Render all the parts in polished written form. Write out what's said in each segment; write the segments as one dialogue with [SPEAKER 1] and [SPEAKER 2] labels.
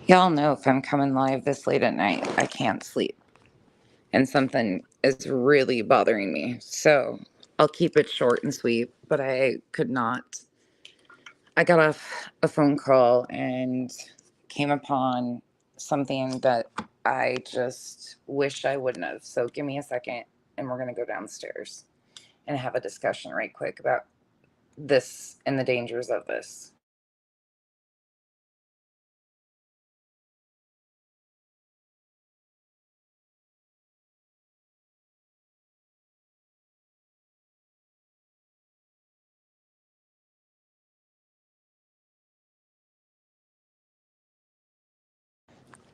[SPEAKER 1] Y'all know if I'm coming live this late at night, I can't sleep. And something is really bothering me. So I'll keep it short and sweet, but I could not. I got off a phone call and came upon something that I just wish I wouldn't have. So give me a second and we're going to go downstairs and have a discussion right quick about this and the dangers of this.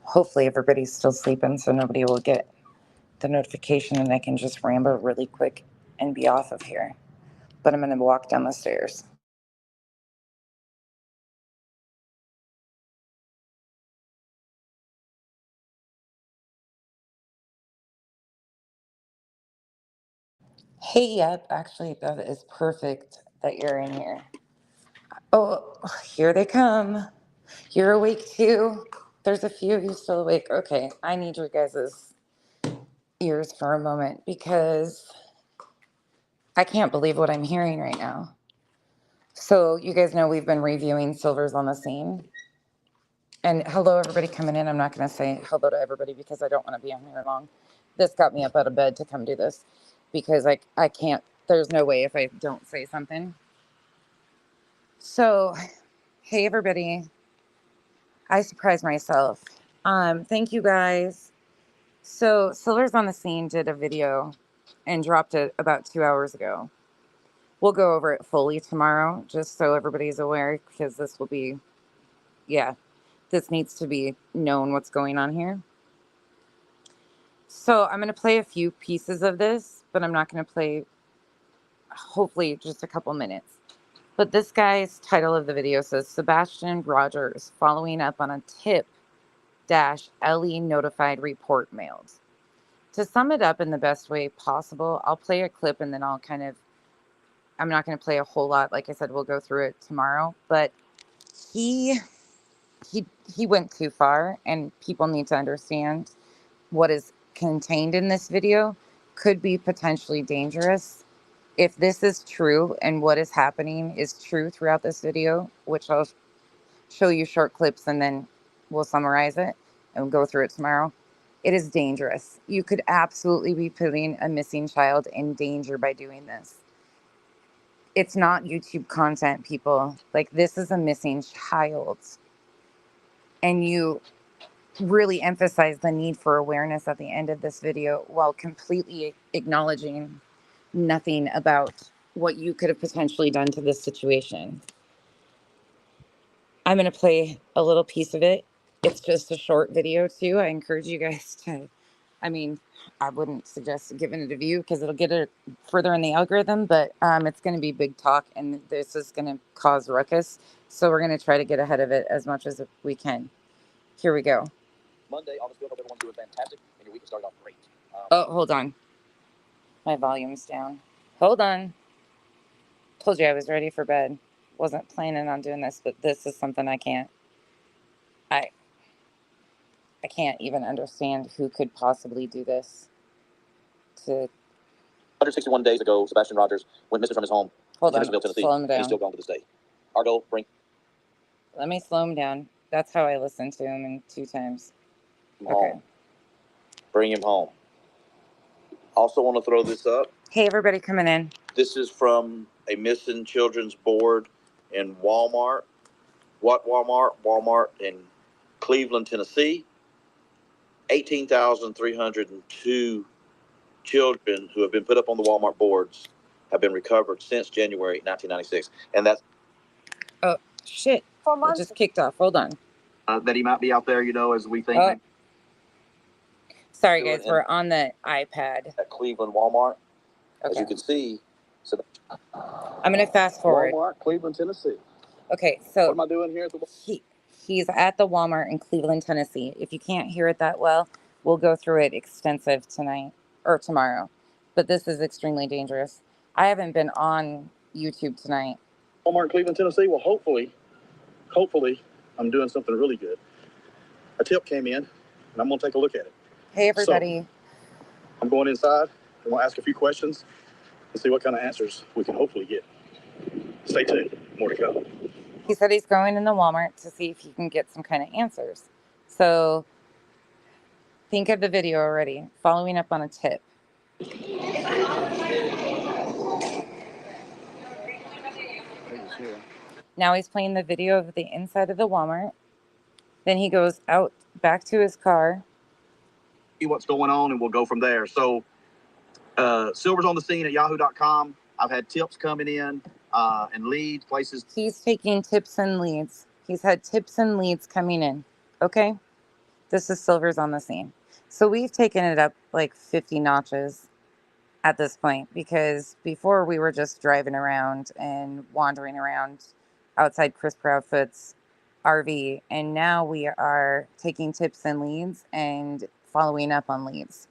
[SPEAKER 1] Hopefully everybody's still sleeping so nobody will get the notification and I can just ramble really quick and be off of here. But I'm going to walk down the stairs. Hey, yep, actually, that is perfect that you're in here. Oh, here they come. You're awake too. There's a few of you still awake. Okay, I need your guys' ears for a moment because I can't believe what I'm hearing right now. So, you guys know we've been reviewing Silvers on the Scene. And hello, everybody coming in. I'm not going to say hello to everybody because I don't want to be on here long. This got me up out of bed to come do this because I can't, there's no way if I don't say something. So, hey, everybody. I surprised myself. Thank you guys. So, Silvers on the Scene did a video and dropped it about 2 hours ago. We'll go over it fully tomorrow just so everybody's aware because this will be, yeah, this needs to be known what's going on here. So I'm going to play a few pieces of this, but I'm not going to play, hopefully, just a couple minutes. But this guy's title of the video says, Sebastian Rogers following up on a tip dash LE notified report mailed. To sum it up in the best way possible, I'll play a clip and then I'll I'm not going to play a whole lot. Like I said, we'll go through it tomorrow. But he went too far, and people need to understand what is contained in this video could be potentially dangerous. If this is true and what is happening is true throughout this video, which I'll show you short clips and then we'll summarize it and we'll go through it tomorrow, it is dangerous. You could absolutely be putting a missing child in danger by doing this. It's not YouTube content, people. Like, this is a missing child. And you really emphasize the need for awareness at the end of this video while completely acknowledging nothing about what you could have potentially done to this situation. I'm going to play a little piece of it. It's just a short video too. I encourage you guys to, I wouldn't suggest giving it a view because it'll get it further in the algorithm, but it's going to be big talk and this is going to cause ruckus. So we're going to try to get ahead of it as much as we can. Here we go. Monday, August 5th, hope everyone's doing fantastic and your week has started off great. Oh, hold on. My volume's down. Hold on. Told you I was ready for bed. Wasn't planning on doing this, but this is something I can't even understand who could possibly do this to 161 days ago, Sebastian Rogers went missing from his home in Tennessee, slow him down. He's still gone to this day. Our goal, let me slow him down. That's how I listened to him in 2 times. Okay. Home. Bring him home. Also want to throw this up. Hey, everybody coming in. This is from a missing children's board in Walmart. What Walmart? Walmart in Cleveland, Tennessee. 18,302 children who have been put up on the Walmart boards have been recovered since January 1996. And that's... Oh, shit. It just kicked off. Hold on. That he might be out there, as we think. Oh. Sorry, guys. We're on the iPad. At Cleveland Walmart. Okay. As you can see. So I'm going to fast forward. Walmart, Cleveland, Tennessee. Okay, so... What am I doing here at the... He's at the Walmart in Cleveland, Tennessee. If you can't hear it that well, we'll go through it extensive tonight or tomorrow. But this is extremely dangerous. I haven't been on YouTube tonight. Walmart, Cleveland, Tennessee. Well, hopefully, I'm doing something really good.
[SPEAKER 2] a tip came in, and I'm going to take a look at it.
[SPEAKER 1] Hey, everybody.
[SPEAKER 2] So, I'm going inside. I'm going to ask a few questions and see what kind of answers we can hopefully get. Stay tuned. More to come.
[SPEAKER 1] He said he's going in the Walmart to see if he can get some kind of answers. So think of the video already, following up on a tip. Now he's playing the video of the inside of the Walmart. Then he goes out back to his car.
[SPEAKER 2] See what's going on, and we'll go from there. So, Silver's on the scene at yahoo.com. I've had tips coming in and leads, places.
[SPEAKER 1] He's taking tips and leads. He's had tips and leads coming in. Okay? This is Silver's on the scene. So we've taken it up like 50 notches at this point, because before we were just driving around and wandering around outside Chris Proudfoot's RV, and now we are taking tips and leads and following up on leads.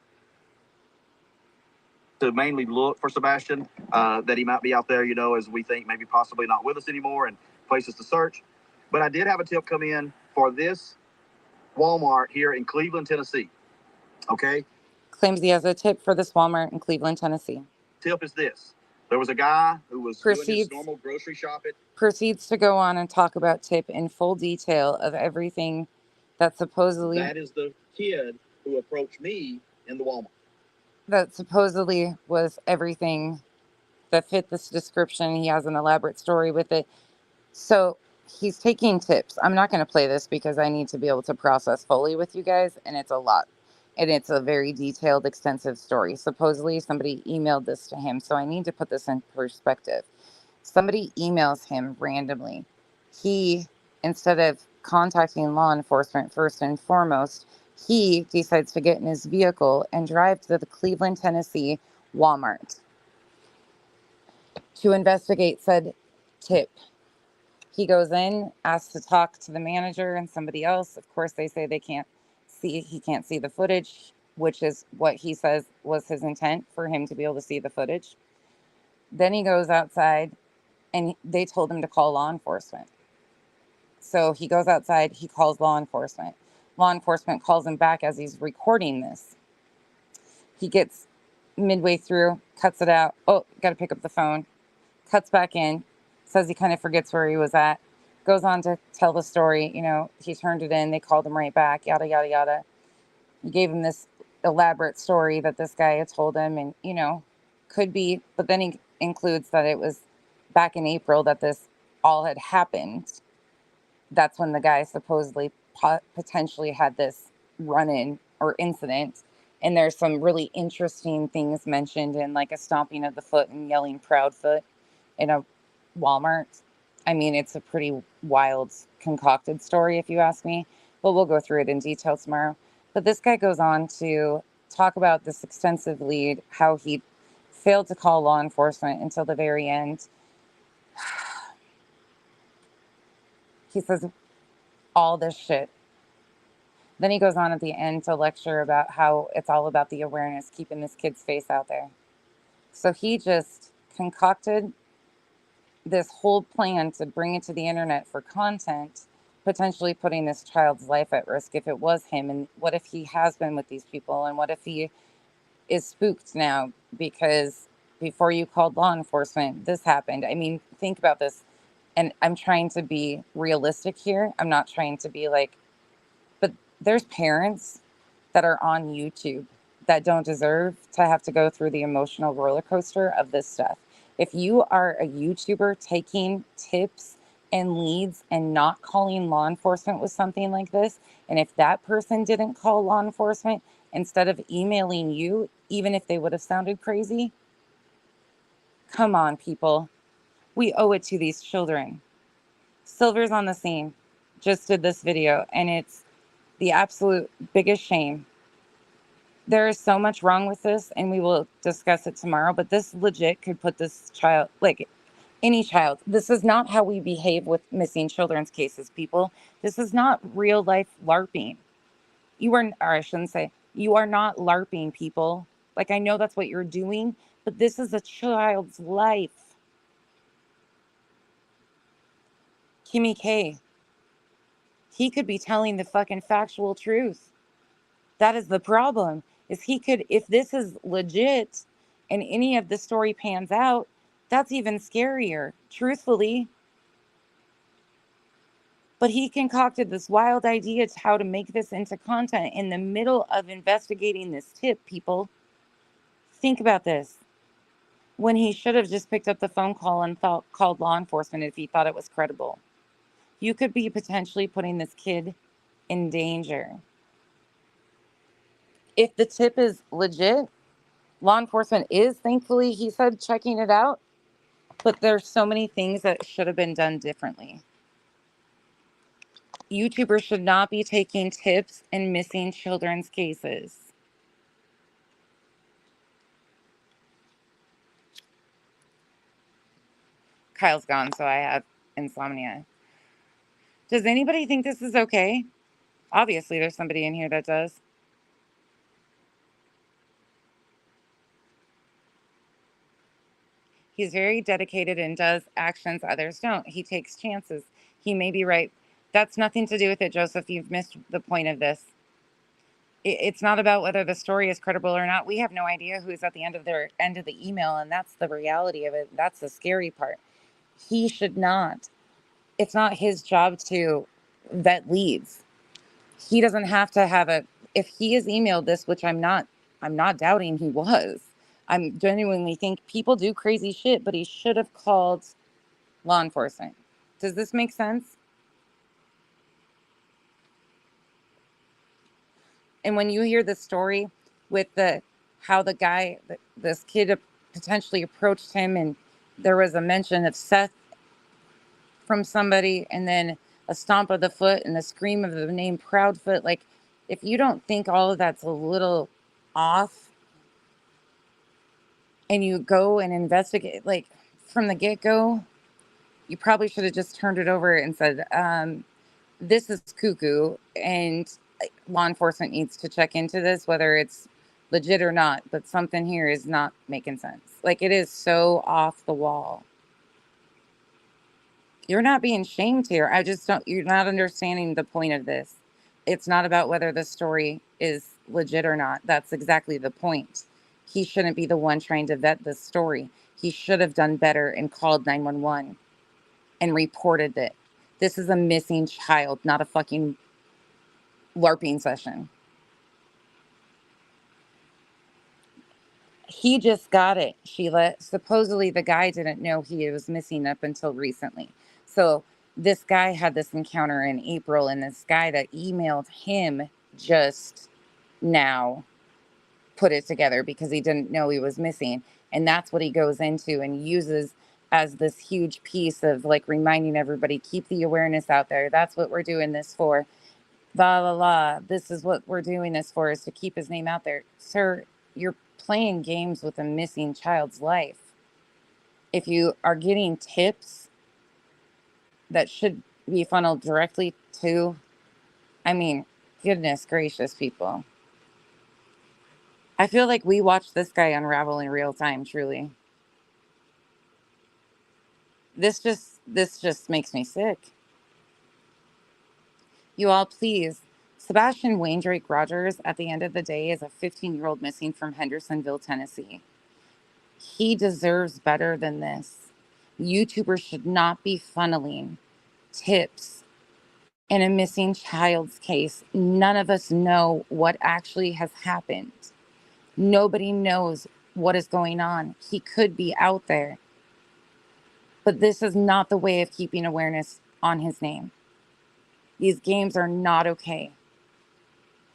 [SPEAKER 2] To mainly look for Sebastian, that he might be out there, as we think maybe possibly not with us anymore, and places to search. But I did have a tip come in for this Walmart here in Cleveland, Tennessee. Okay?
[SPEAKER 1] Claims he has a tip for this Walmart in Cleveland, Tennessee.
[SPEAKER 2] Tip is this. There was a guy who was doing his normal grocery shopping.
[SPEAKER 1] Proceeds to go on and talk about tip in full detail of everything that supposedly...
[SPEAKER 2] That is the kid who approached me in the Walmart.
[SPEAKER 1] That supposedly was everything that fit this description. He has an elaborate story with it. So he's taking tips. I'm not going to play this because I need to be able to process fully with you guys, and it's a lot. And it's a very detailed, extensive story. Supposedly somebody emailed this to him, so I need to put this in perspective. Somebody emails him randomly. He, instead of contacting law enforcement first and foremost, he decides to get in his vehicle and drive to the Cleveland, Tennessee Walmart to investigate said tip. He goes in, asks to talk to the manager and somebody else. Of course, they say he can't see the footage, which is what he says was his intent, for him to be able to see the footage. Then he goes outside, and they told him to call law enforcement. So he goes outside, he calls law enforcement. Law enforcement calls him back as he's recording this. He gets midway through, cuts it out. Oh, got to pick up the phone. Cuts back in, says he kind of forgets where he was at. Goes on to tell the story. He turned it in. They called him right back, yada, yada, yada. He gave him this elaborate story that this guy had told him, and, could be. But then he includes that it was back in April that this all had happened. That's when the guy supposedly potentially had this run-in or incident. And there's some really interesting things mentioned in, like, a stomping of the foot and yelling Proudfoot in a Walmart. I mean, it's a pretty wild, concocted story, if you ask me. But we'll go through it in detail tomorrow. But this guy goes on to talk about this extensive lead, how he failed to call law enforcement until the very end. He says all this shit. Then he goes on at the end to lecture about how it's all about the awareness, keeping this kid's face out there. So he just concocted this whole plan to bring it to the internet for content, potentially putting this child's life at risk if it was him. And what if he has been with these people? And what if he is spooked now because before you called law enforcement, this happened? I mean, think about this. And I'm trying to be realistic here. I'm not trying to be like, but there's parents that are on YouTube that don't deserve to have to go through the emotional roller coaster of this stuff. If you are a YouTuber taking tips and leads and not calling law enforcement with something like this, and if that person didn't call law enforcement instead of emailing you, even if they would have sounded crazy, come on, people. We owe it to these children. Silver's on the scene. Just did this video, and it's the absolute biggest shame. There is so much wrong with this, and we will discuss it tomorrow, but this legit could put this child, like any child. This is not how we behave with missing children's cases, people. This is not real life LARPing. Or I shouldn't say, you are not LARPing, people. Like, I know that's what you're doing, but this is a child's life. Kimmy K, He could be telling the fucking factual truth. That is the problem. Is he could, if this is legit and any of the story pans out, that's even scarier, truthfully. But he concocted this wild idea to how to make this into content in the middle of investigating this tip, people. Think about this. When he should have just picked up the phone call and called law enforcement if he thought it was credible. You could be potentially putting this kid in danger. If the tip is legit, law enforcement is, thankfully, he said, checking it out. But there's so many things that should have been done differently. YouTubers should not be taking tips in missing children's cases. Kyle's gone, so I have insomnia. Does anybody think this is okay? Obviously, there's somebody in here that does. He's very dedicated and does actions others don't. He takes chances. He may be right. That's nothing to do with it, Joseph. You've missed the point of this. It's not about whether the story is credible or not. We have no idea who's at the end of the email, and that's the reality of it. That's the scary part. He should not. It's not his job to vet leads. He doesn't have to have a. If he has emailed this, which I'm not doubting he was. I'm genuinely think people do crazy shit, but he should have called law enforcement. Does this make sense? And when you hear the story with how the guy, this kid potentially approached him, and there was a mention of Seth from somebody, and then a stomp of the foot and a scream of the name Proudfoot. Like, if you don't think all of that's a little off, and you go and investigate, like from the get go, you probably should have just turned it over and said, this is cuckoo, and law enforcement needs to check into this, whether it's legit or not, but something here is not making sense. Like, it is so off the wall. You're not being shamed here. You're not understanding the point of this. It's not about whether the story is legit or not. That's exactly the point. He shouldn't be the one trying to vet this story. He should have done better and called 911 and reported it. This is a missing child, not a fucking LARPing session. He just got it, Sheila. Supposedly the guy didn't know he was missing up until recently. So this guy had this encounter in April, and this guy that emailed him just now put it together because he didn't know he was missing. And that's what he goes into and uses as this huge piece of like reminding everybody, keep the awareness out there. That's what we're doing this for. La la la. This is what we're doing this for, is to keep his name out there. Sir, you're playing games with a missing child's life. If you are getting tips that should be funneled directly to, I mean, goodness gracious, people. I feel like we watched this guy unravel in real time, truly. This just makes me sick. You all, please. Sebastian Wayne Drake Rogers, at the end of the day, is a 15-year-old missing from Hendersonville, Tennessee. He deserves better than this. YouTubers should not be funneling tips in a missing child's case. None of us know what actually has happened. Nobody knows what is going on. He could be out there. But this is not the way of keeping awareness on his name. These games are not okay.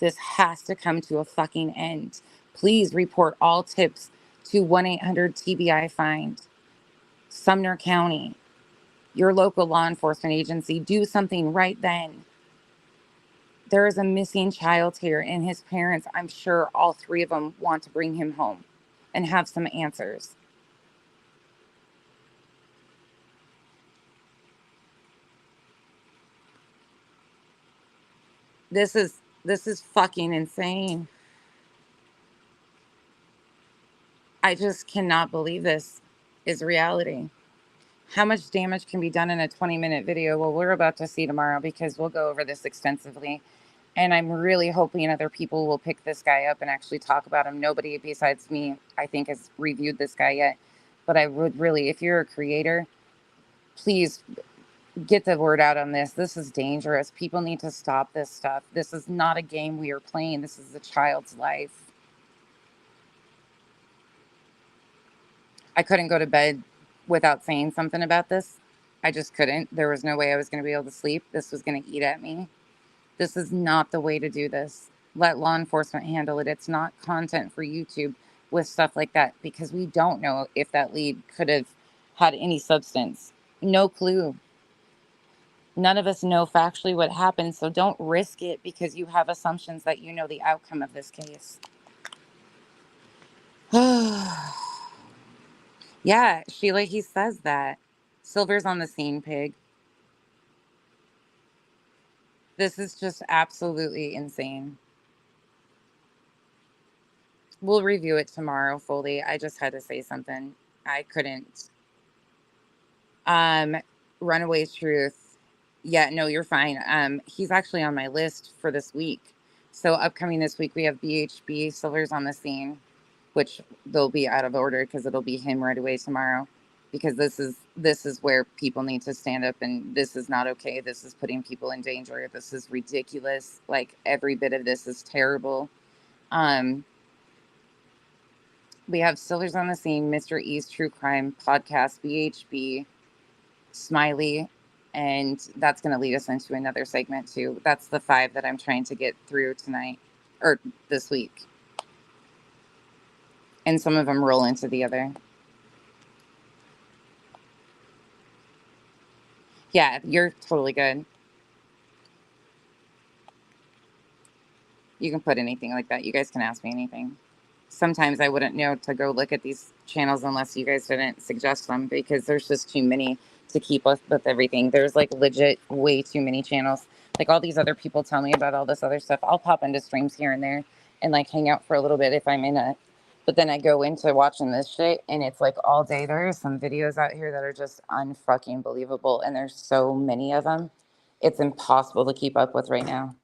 [SPEAKER 1] This has to come to a fucking end. Please report all tips to 1-800-TBI-FIND. Sumner County, your local law enforcement agency. Do something right then. There is a missing child here, and his parents, I'm sure all three of them, want to bring him home and have some answers. This is fucking insane. I just cannot believe this is reality. How much damage can be done in a 20-minute video? Well, we're about to see tomorrow because we'll go over this extensively. And I'm really hoping other people will pick this guy up and actually talk about him. Nobody besides me, I think, has reviewed this guy yet. But I would really, if you're a creator, please get the word out on this. This is dangerous. People need to stop this stuff. This is not a game we are playing. This is a child's life. I couldn't go to bed without saying something about this. I just couldn't. There was no way I was going to be able to sleep. This was going to eat at me. This is not the way to do this. Let law enforcement handle it. It's not content for YouTube with stuff like that because we don't know if that lead could have had any substance. No clue. None of us know factually what happened, so don't risk it because you have assumptions that you know the outcome of this case. Yeah, Sheila, he says that. Silver's on the scene, pig. This is just absolutely insane. We'll review it tomorrow fully. I just had to say something. I couldn't. Um, Runaway Truth. Yeah, no, you're fine. He's actually on my list for this week. So upcoming this week we have BHB, Silver's on the scene, which they'll be out of order because it'll be him right away tomorrow. Because this is where people need to stand up, and this is not okay. This is putting people in danger. This is ridiculous. Like every bit of this is terrible. We have Silver's on the scene, Mr. East True Crime Podcast, BHB, Smiley, and that's going to lead us into another segment too. That's the 5 that I'm trying to get through tonight or this week. And some of them roll into the other. Yeah, you're totally good. You can put anything like that. You guys can ask me anything. Sometimes I wouldn't know to go look at these channels unless you guys didn't suggest them because there's just too many to keep up with everything. There's like legit way too many channels. Like all these other people tell me about all this other stuff. I'll pop into streams here and there and like hang out for a little bit if I'm in it. But then I go into watching this shit and it's like all day. There are some videos out here that are just unfucking believable. And there's so many of them. It's impossible to keep up with right now.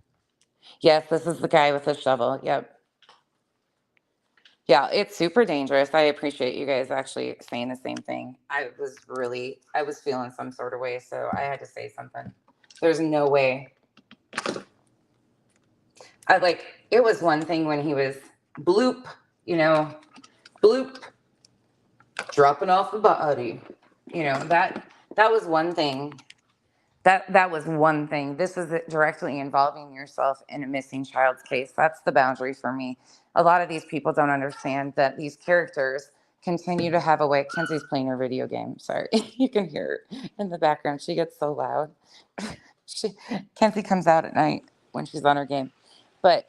[SPEAKER 1] Yes, this is the guy with the shovel. Yep. Yeah, it's super dangerous. I appreciate you guys actually saying the same thing. I was feeling some sort of way, so I had to say something. There's no way. It was one thing when he was bloop, bloop, dropping off the body. That was one thing. That was one thing. This is directly involving yourself in a missing child's case. That's the boundary for me. A lot of these people don't understand that these characters continue to have a way. Kenzie's playing her video game. Sorry, you can hear her in the background. She gets so loud. Kenzie comes out at night when she's on her game. But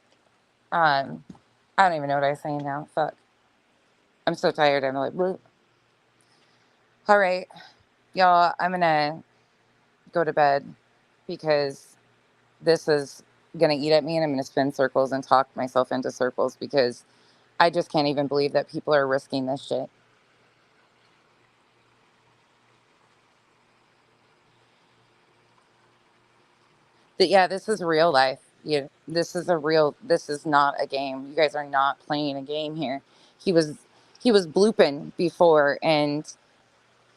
[SPEAKER 1] I don't even know what I was saying now. Fuck. I'm so tired. I'm like, bleh. All right, y'all. I'm gonna go to bed because this is going to eat at me and I'm going to spin circles and talk myself into circles because I just can't even believe that people are risking this shit. Yeah, this is real life. This is not a game. You guys are not playing a game here. He was blooping before and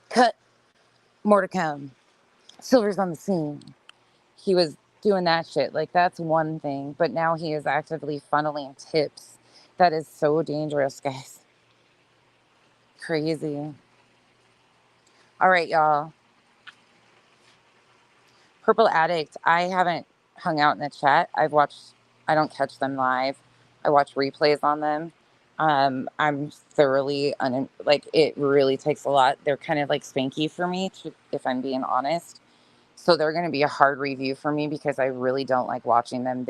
[SPEAKER 1] cut, more to come. Silver's on the scene. He was doing that shit. Like that's one thing, but now he is actively funneling tips. That is so dangerous, guys. Crazy. All right, y'all. Purple Addict, I haven't hung out in the chat. I don't catch them live. I watch replays on them. I'm thoroughly, it really takes a lot. They're kind of like spanky for me, if I'm being honest. So they're going to be a hard review for me because I really don't like watching them.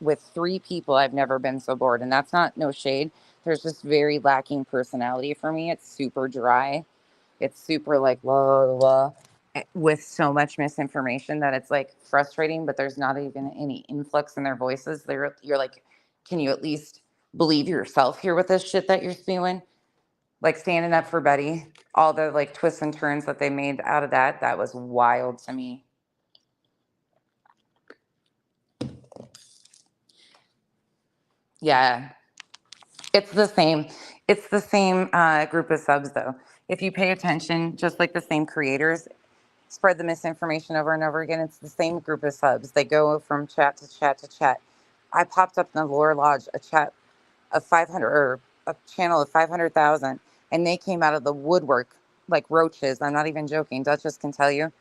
[SPEAKER 1] With 3 people, I've never been so bored. And that's not no shade. There's just very lacking personality for me. It's super dry. It's super like blah, blah, blah, with so much misinformation that it's like frustrating, but there's not even any influx in their voices. You're like, can you at least believe yourself here with this shit that you're spewing? Like standing up for Betty, all the like twists and turns that they made out of that was wild to me. Yeah. It's the same. It's the same group of subs, though. If you pay attention, just like the same creators spread the misinformation over and over again, it's the same group of subs. They go from chat to chat to chat. I popped up in the Lore Lodge a chat of 500 or a channel of 500,000, and they came out of the woodwork like roaches. I'm not even joking. Duchess can tell you.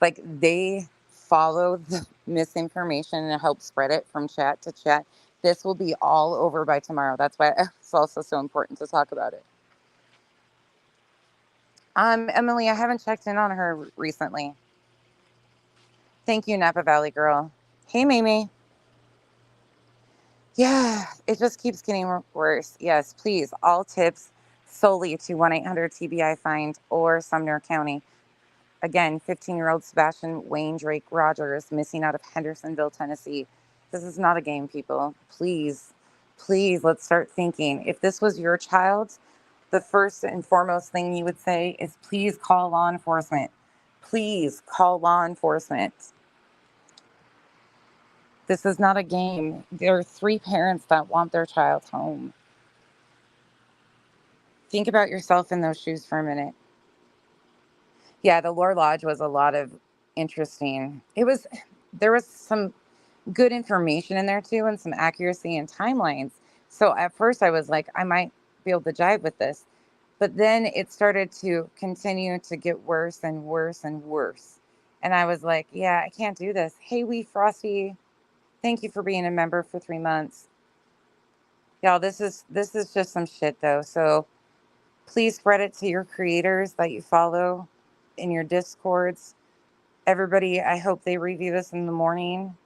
[SPEAKER 1] Like they follow the misinformation and help spread it from chat to chat. This will be all over by tomorrow. That's why it's also so important to talk about it. Emily, I haven't checked in on her recently. Thank you, Napa Valley girl. Hey, Mimi. Yeah, it just keeps getting worse. Yes, please, all tips solely to 1-800-TBI find or Sumner County. Again, 15-year-old Sebastian Wayne Drake Rogers missing out of Hendersonville, Tennessee. This is not a game, people. Please, please, let's start thinking. If this was your child, the first and foremost thing you would say is please call law enforcement. Please call law enforcement. This is not a game. There are 3 parents that want their child home. Think about yourself in those shoes for a minute. Yeah, the Lore Lodge was a lot of interesting. There was some good information in there too, and some accuracy and timelines. So at first I was like, I might be able to jive with this. But then it started to continue to get worse and worse and worse. And I was like, yeah, I can't do this. Hey, Wee Frosty, thank you for being a member for 3 months. Y'all, this is just some shit though. So please spread it to your creators that you follow in your discords. Everybody, I hope they review this in the morning.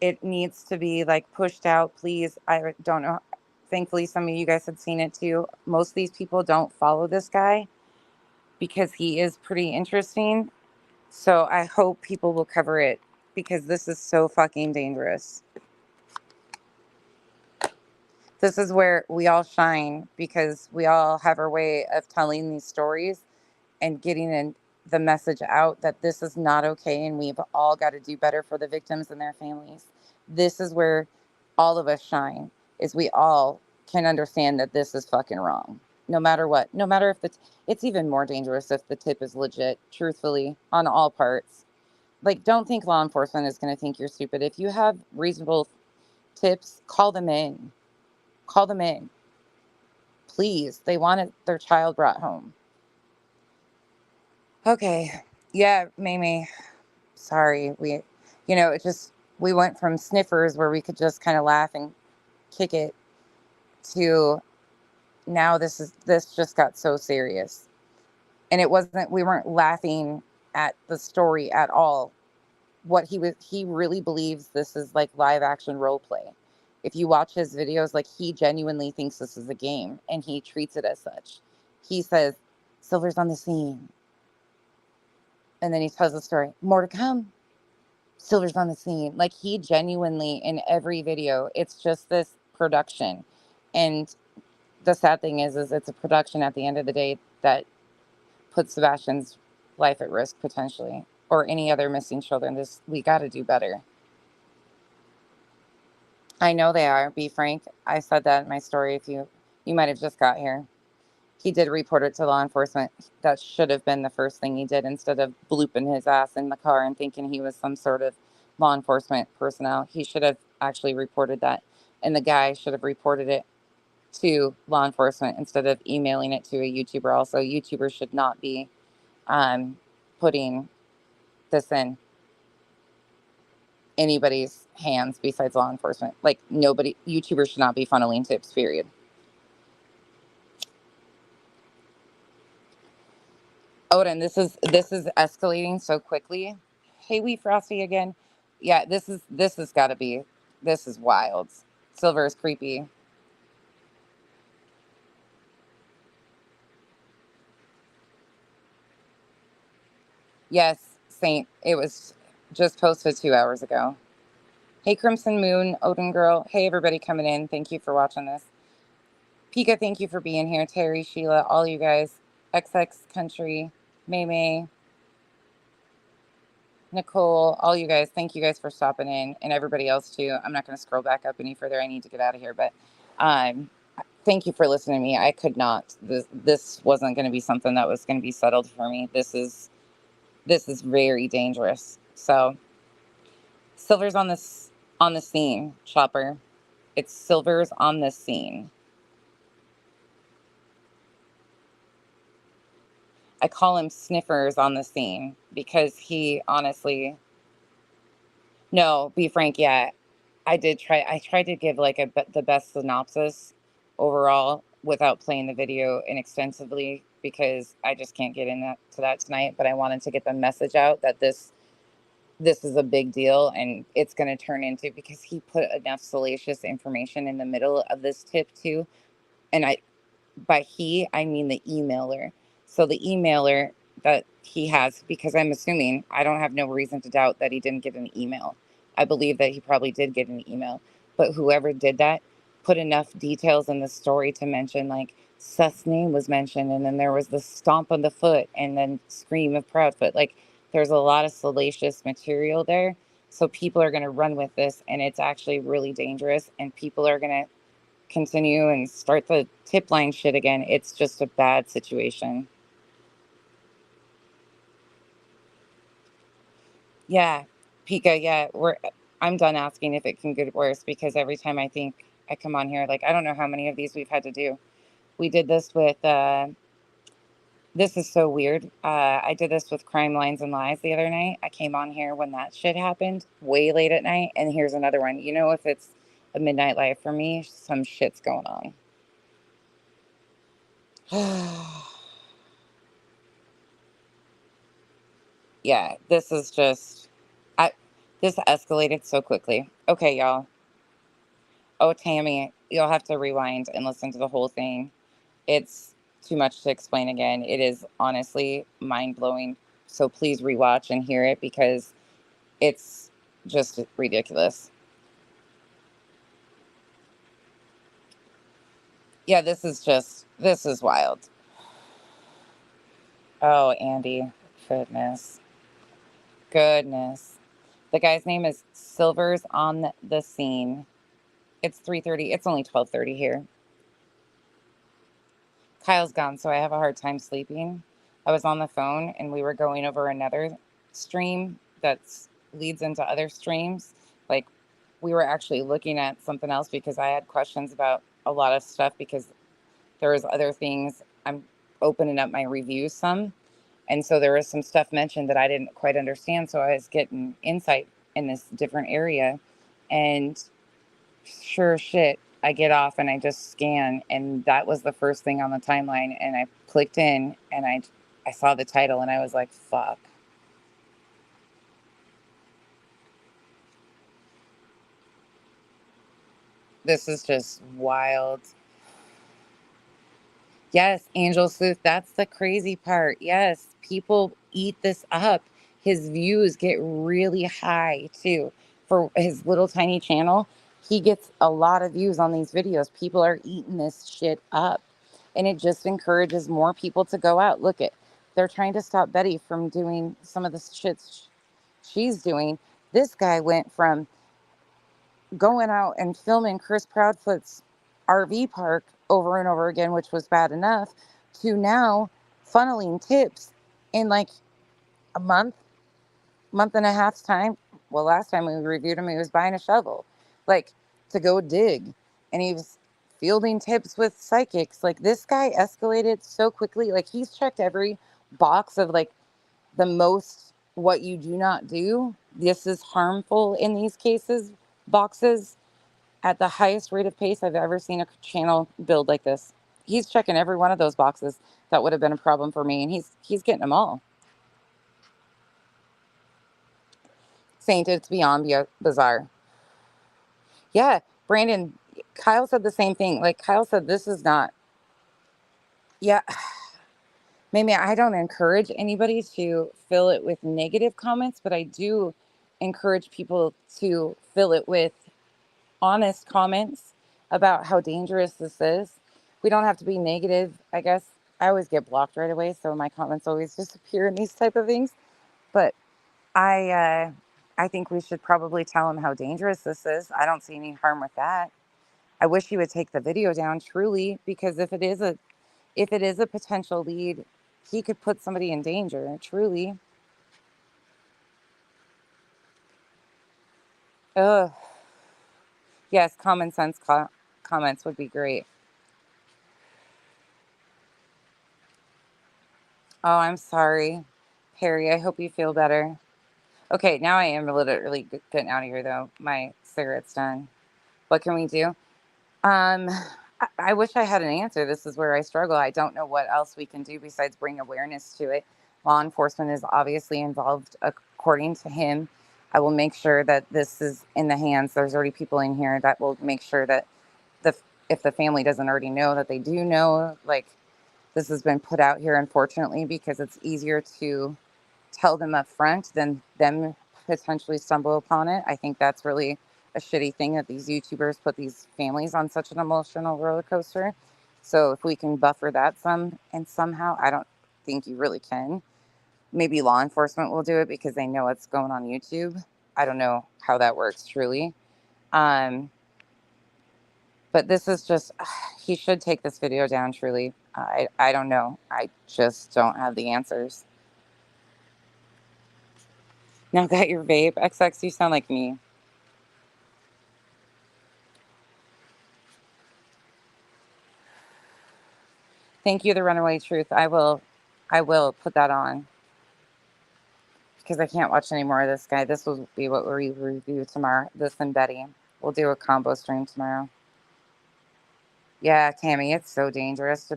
[SPEAKER 1] It needs to be like pushed out, please. I don't know. Thankfully, some of you guys had seen it too. Most of these people don't follow this guy because he is pretty interesting. So I hope people will cover it because this is so fucking dangerous. This is where we all shine because we all have our way of telling these stories and getting the message out that this is not okay and we've all got to do better for the victims and their families. This is where all of us shine, is we all can understand that this is fucking wrong. No matter what. No matter if it's even more dangerous if the tip is legit, truthfully, on all parts. Like, don't think law enforcement is going to think you're stupid. If you have reasonable tips, call them in. Call them in. Please. They wanted their child brought home. Okay. Yeah, Mimi. Sorry. We went from sniffers where we could just kind of laugh and kick it to now this just got so serious. And we weren't laughing at the story at all. He really believes this is like live action role play. If you watch his videos, like he genuinely thinks this is a game and he treats it as such. He says, Silver's on the scene. And then he tells the story. More to come. Silver's on the scene. Like he genuinely in every video, it's just this production. And the sad thing is it's a production at the end of the day that puts Sebastian's life at risk potentially, or any other missing children. We got to do better. I know they are. Be frank. I said that in my story. If you might have just got here. He did report it to law enforcement. That should have been the first thing he did instead of blooping his ass in the car and thinking he was some sort of law enforcement personnel. He should have actually reported that. And the guy should have reported it to law enforcement instead of emailing it to a YouTuber. Also, YouTubers should not be putting this in anybody's hands besides law enforcement. Like YouTubers should not be funneling tips, period. Odin, this is escalating so quickly. Hey, Wee Frosty again. Yeah, this has got to be. This is wild. Silver is creepy. Yes, Saint. It was just posted 2 hours ago. Hey, Crimson Moon, Odin Girl. Hey, everybody coming in. Thank you for watching this. Pika, thank you for being here. Terry, Sheila, all you guys. XX Country, May May, Nicole, all you guys. Thank you guys for stopping in, and everybody else too. I'm not going to scroll back up any further. I need to get out of here, but um, thank you for listening to me. I could not. This wasn't going to be something that was going to be settled for me. This is very dangerous. So Silver's on the scene, Chopper. It's Silver's on the scene. I call him Sniffers on the scene because he honestly, no, be frank, yeah. I tried to give like the best synopsis overall without playing the video inextensively because I just can't get to that tonight. But I wanted to get the message out that this is a big deal and it's going to turn into, because he put enough salacious information in the middle of this tip too. And by he, I mean the emailer. So the emailer that he has, because I'm assuming, I don't have no reason to doubt that he didn't get an email. I believe that he probably did get an email. But whoever did that put enough details in the story to mention, like, Seth's name was mentioned, and then there was the stomp on the foot, and then scream of Proudfoot. Like, there's a lot of salacious material there. So people are going to run with this, and it's actually really dangerous, and people are going to continue and start the tip line shit again. It's just a bad situation. Yeah, Pika, yeah, I'm done asking if it can get worse because every time I think I come on here, like, I don't know how many of these we've had to do. We did this with this is so weird. I did this with Crime Lines and Lies the other night. I came on here when that shit happened, way late at night, and here's another one. You know, if it's a midnight life for me, some shit's going on. Yeah, this is just, I, this escalated so quickly. Okay, y'all. Oh, Tammy, you'll have to rewind and listen to the whole thing. It's too much to explain again. It is honestly mind blowing. So please rewatch and hear it because it's just ridiculous. Yeah, this is wild. Oh, Andy, goodness. Goodness. The guy's name is Silver's on the scene. It's 3:30. It's only 12:30 here. Kyle's gone, so I have a hard time sleeping. I was on the phone and we were going over another stream that leads into other streams. Like, we were actually looking at something else because I had questions about a lot of stuff because there was other things. I'm opening up my reviews some. And so there was some stuff mentioned that I didn't quite understand. So I was getting insight in this different area. And sure shit, I get off and I just scan, and that was the first thing on the timeline. And I clicked in, and I saw the title, and I was like, "Fuck, this is just wild." Yes, Angel Sleuth, that's the crazy part. Yes, people eat this up. His views get really high too. For his little tiny channel, he gets a lot of views on these videos. People are eating this shit up. And it just encourages more people to go out. Look at, they're trying to stop Betty from doing some of the shit she's doing. This guy went from going out and filming Chris Proudfoot's RV park over and over again, which was bad enough, to now funneling tips in like a month and a half's time. Well, last time we reviewed him, he was buying a shovel, like, to go dig, and he was fielding tips with psychics. Like, this guy escalated so quickly. Like, he's checked every box of like the most what you do not do. This is harmful in these cases boxes at the highest rate of pace I've ever seen a channel build like this. He's checking every one of those boxes that would have been a problem for me, and he's getting them all. Sainted, it's beyond bizarre. Yeah, Brandon, Kyle said the same thing. Like, Kyle said, this is not. Yeah, maybe I don't encourage anybody to fill it with negative comments, but I do encourage people to fill it with honest comments about how dangerous this is. We don't have to be negative, I guess. I always get blocked right away, so my comments always disappear in these type of things. But I uh, I think we should probably tell him how dangerous this is. I don't see any harm with that. I wish he would take the video down truly, because if it is a potential lead, he could put somebody in danger, truly. Ugh. Yes, common sense comments would be great. Oh, I'm sorry, Perry. I hope you feel better. Okay, now I am literally getting out of here, though. My cigarette's done. What can we do? Um, I wish I had an answer. This is where I struggle. I don't know what else we can do besides bring awareness to it. Law enforcement is obviously involved, according to him. I will make sure that this is in the hands. There's already people in here that will make sure that the if the family doesn't already know, that they do know. Like, this has been put out here, unfortunately, because it's easier to tell them up front than them potentially stumble upon it. I think that's really a shitty thing that these YouTubers put these families on such an emotional roller coaster. So if we can buffer that somehow, I don't think you really can. Maybe law enforcement will do it because they know what's going on YouTube. I don't know how that works truly. Um, but this is just, he should take this video down truly. I don't know. I just don't have the answers. Now that your vape, XX, you sound like me. Thank you, the runaway truth. I will put that on because I can't watch any more of this guy. This will be what we review tomorrow. This and Betty. We'll do a combo stream tomorrow. Yeah, Tammy, it's so dangerous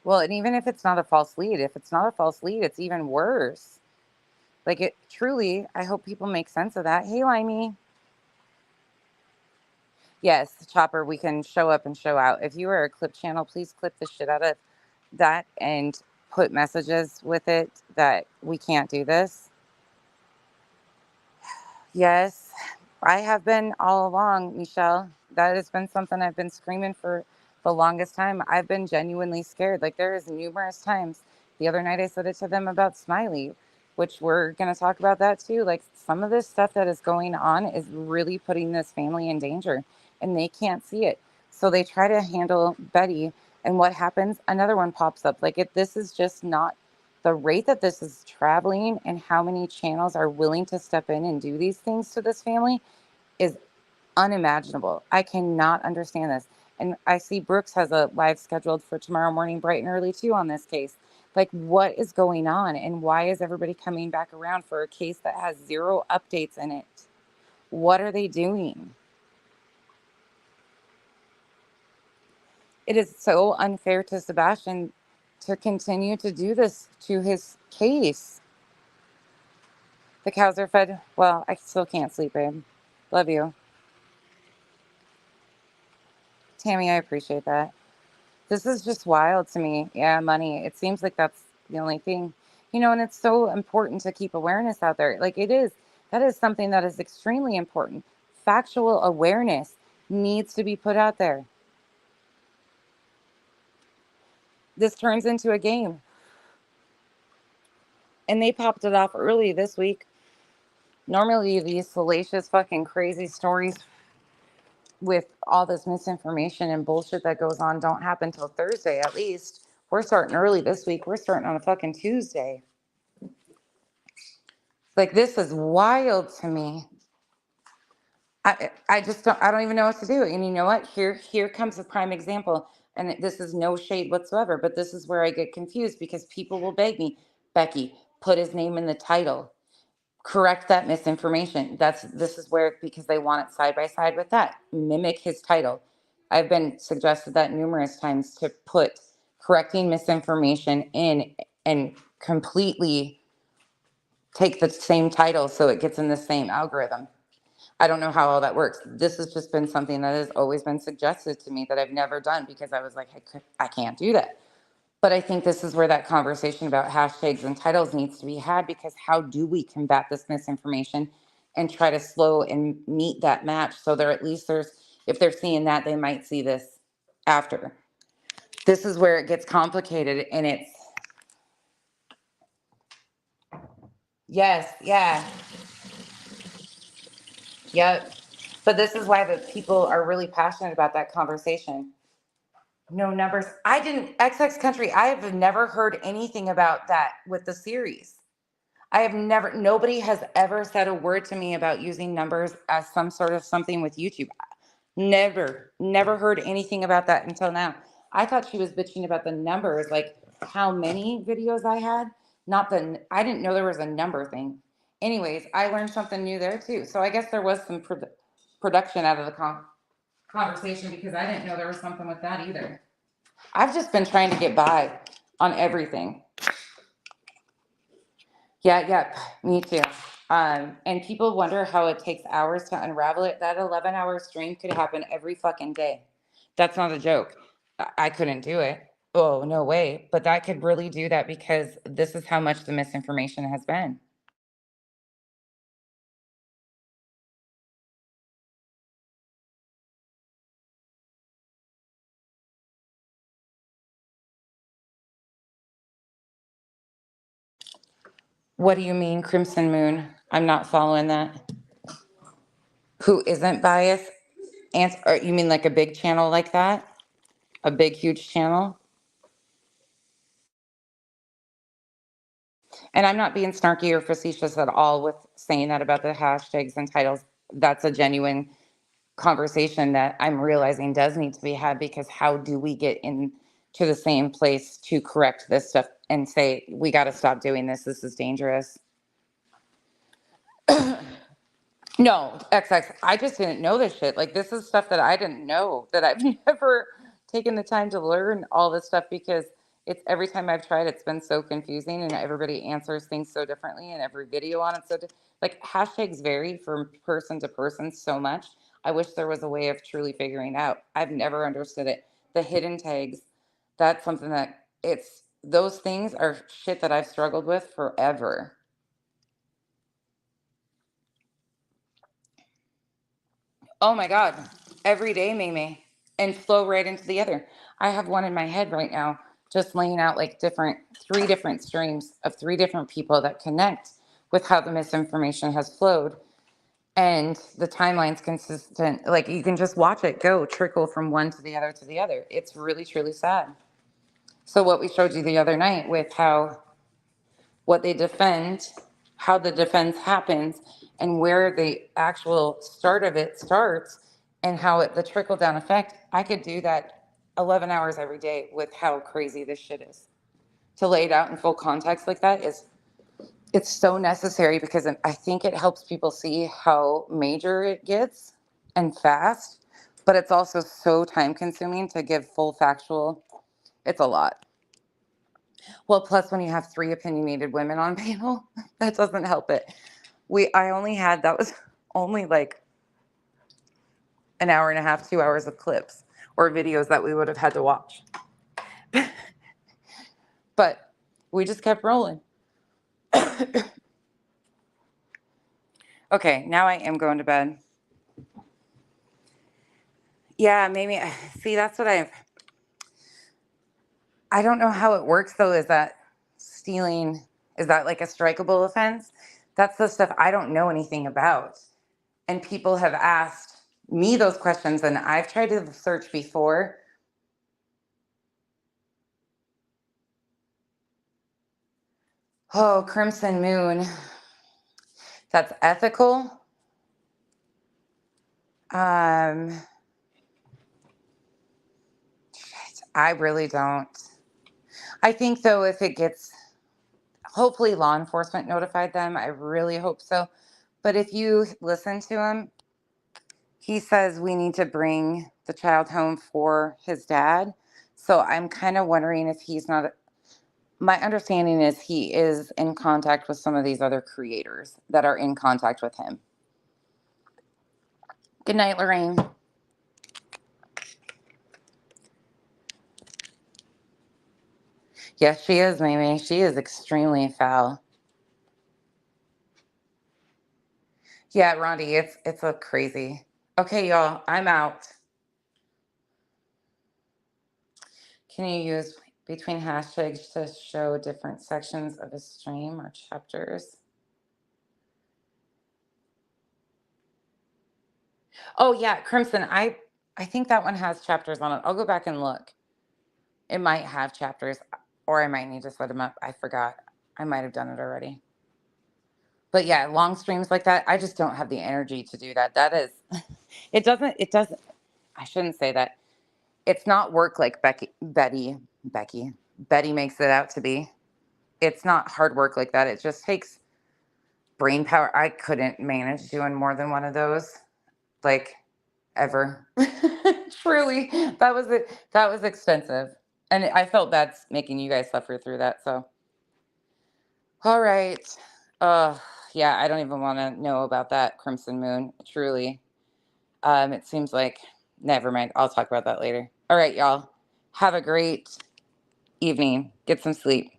[SPEAKER 1] well, and even if it's not a false lead, it's even worse. Like, it truly, I hope people make sense of that. Hey, Limey. Yes, Chopper, we can show up and show out. If you are a clip channel, please clip the shit out of that and put messages with it that we can't do this. Yes, I have been all along, Michelle. That has been something I've been screaming for the longest time. I've been genuinely scared. Like, there is numerous times. The other night I said it to them about Smiley, which we're going to talk about that too. Like, some of this stuff that is going on is really putting this family in danger, and they can't see it. So they try to handle Betty, and what happens? Another one pops up. Like, this is just not the rate that this is traveling, and how many channels are willing to step in and do these things to this family is unimaginable. I cannot understand this. And I see Brooks has a live scheduled for tomorrow morning, bright and early, too, on this case. Like, what is going on? And why is everybody coming back around for a case that has zero updates in it? What are they doing? It is so unfair to Sebastian to continue to do this to his case. The cows are fed. Well, I still can't sleep, babe. Love you. Tammy, I appreciate that. This is just wild to me. Yeah, money. It seems like that's the only thing. And it's so important to keep awareness out there. Like, it is. That is something that is extremely important. Factual awareness needs to be put out there. This turns into a game. And they popped it off early this week. Normally, these salacious, fucking crazy stories with all this misinformation and bullshit that goes on don't happen till Thursday at least. We're starting early this week. We're starting on a fucking Tuesday. Like, this is wild to me. I just don't even know what to do. And you know what? Here comes a prime example. And this is no shade whatsoever, but this is where I get confused because people will beg me, Becky, put his name in the title. Correct that misinformation. This is where, because they want it side by side with that. Mimic his title. I've been suggested that numerous times to put correcting misinformation in and completely take the same title so it gets in the same algorithm. I don't know how all that works. This has just been something that has always been suggested to me that I've never done because I was like, I can't do that. But I think this is where that conversation about hashtags and titles needs to be had, because how do we combat this misinformation and try to slow and meet that match so there at least if they're seeing that, they might see this after. This is where it gets complicated, and it's, yes, yeah, yep. But this is why the people are really passionate about that conversation. No numbers. I didn't, XX Country, I have never heard anything about that with the series. I have never, nobody has ever said a word to me about using numbers as some sort of something with YouTube. Never heard anything about that until now. I thought she was bitching about the numbers, like how many videos I had, not the, I didn't know there was a number thing. Anyways, I learned something new there too. So I guess there was some production out of the conversation because I didn't know there was something with that either. I've just been trying to get by on everything. Yeah, me too. And people wonder how it takes hours to unravel it. That 11-hour stream could happen every fucking day. That's not a joke. I couldn't do it. Oh, no way. But that could really do that because this is how much the misinformation has been. What do you mean, Crimson Moon? I'm not following that. Who isn't biased? Or you mean like a big channel like that? A big, huge channel? And I'm not being snarky or facetious at all with saying that about the hashtags and titles. That's a genuine conversation that I'm realizing does need to be had, because how do we get into the same place to correct this stuff and say, we got to stop doing this? This is dangerous. No, XX. I just didn't know this shit. Like, this is stuff that I didn't know, that I've never taken the time to learn all this stuff, because it's every time I've tried, it's been so confusing and everybody answers things so differently and every video on it. Like, hashtags vary from person to person so much. I wish there was a way of truly figuring out. I've never understood it. The hidden tags, that's something that those things are shit that I've struggled with forever. Oh my God. Every day, Mimi. And flow right into the other. I have one in my head right now, just laying out like three different streams of three different people that connect with how the misinformation has flowed. And the timeline's consistent. Like, you can just watch it go trickle from one to the other to the other. It's really, truly sad. So, what we showed you the other night with what they defend, how the defense happens, and where the actual start of it starts, and how the trickle down effect. I could do that 11 hours every day with how crazy this shit is. To lay it out in full context like that it's so necessary, because I think it helps people see how major it gets and fast, but it's also so time consuming to give full factual. It's a lot. Well, plus when you have three opinionated women on panel, that doesn't help it. I only had, that was only like an hour and a half, 2 hours of clips or videos that we would have had to watch. But we just kept rolling. Okay, now I am going to bed. Yeah, maybe. See, that's what I don't know how it works though. Is that stealing? Is that like a strikeable offense? That's the stuff I don't know anything about. And people have asked me those questions, and I've tried to search before. Oh, Crimson Moon. That's ethical. Shit, I really don't. I think though, if it gets, hopefully law enforcement notified them. I really hope so. But if you listen to him, he says we need to bring the child home for his dad. So I'm kind of wondering if he's not. My understanding is he is in contact with some of these other creators that are in contact with him. Good night, Lorraine. Yes, she is, Mimi. She is extremely foul. Yeah, Rondi, it's a crazy. Okay, y'all, I'm out. Can you use between hashtags to show different sections of a stream or chapters? Oh yeah, Crimson. I think that one has chapters on it. I'll go back and look. It might have chapters, or I might need to set them up. I forgot. I might have done it already. But yeah, long streams like that, I just don't have the energy to do that. That is, it doesn't, I shouldn't say that. It's not work like Betty makes it out to be. It's not hard work like that. It just takes brain power. I couldn't manage doing more than one of those, like ever. Truly, that was it. That was expensive. And I felt bad making you guys suffer through that. So, all right. Uh, yeah, I don't even want to know about that Crimson Moon. Truly. It seems like, never mind. I'll talk about that later. All right, y'all. Have a great evening. Get some sleep.